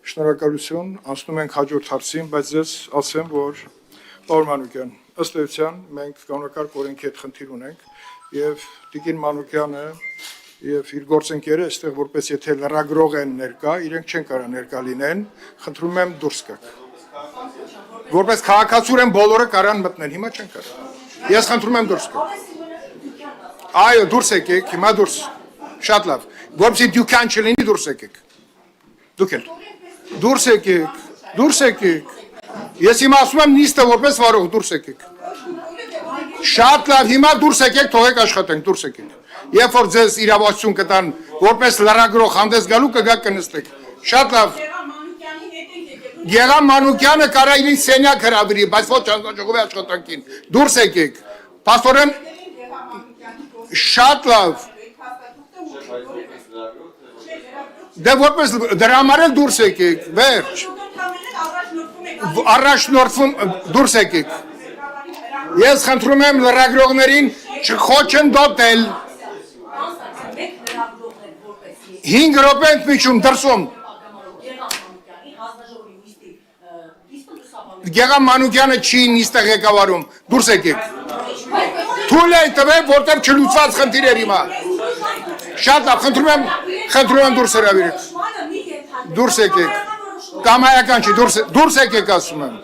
Շնորհակալություն, անցնում ենք հաջորդ հարցին, բայց ես ասեմ, որ պարոն Մանուկյան, ըստ էության մենք կանոնակարգ օրենքի հետ խնդիր ունենք եւ Տիկին Մանուկյանը եւ իր գործընկերը այստեղ որպես եթե լրագրող են ներկա, իրենք չեն կարող ներկա լինեն, խնդրում եմ դուրս գաք։ Որպես քաղաքացու են բոլորը կարան մտնեն, հիմա չեն կարող։ Ես խնդրում եմ դուրս գաք։ Այո, դուրս եկեք, հիմա դուրս։ Շատ լավ։ Որպեսզի դուքան չլինի, դուրս եկեք։ Դուք էլ։ Դուրս եկեք, դուրս եկեք։ Ես հիմա ասում եմ նիստը որպես վարող, դուրս եկեք։ Շատ լավ, հիմա դուրս եկեք, թողեք աշխատենք, դուրս եկեք։ Երբ որ ձեզ իրավասություն կտան, որպես լրագրող հանդես գալու կգաք կնստեք։ Շատ լավ։ Գեղամ Մանուկյանը կարա իրեն սենյակ հրավիրի, բայց ոչ հանձնաժողովի աշխատանքին։ Դուրս եկեք։ Պաստորեն շատ լավ։ Դե որպես դրա համար էլ դուրս եկեք, վերջ։ Առաջնորդվում դուրս եկեք։ Ես խնդրում եմ լրագրողներին չխոչընդոտել։ 5 րոպե ընդմիջում դրսում։ Գեղամ Մանուկյանը չի նիստը ղեկավարում, դուրս եկեք։ Թույլ է տվել, որտեղ չլուծված խնդիր էր հիմա։ Շատ լավ, խնդրում եմ դուրս հրավիրեք։ Դուրս եկեք։ Կամայական չի, դուրս եկեք ասում եմ։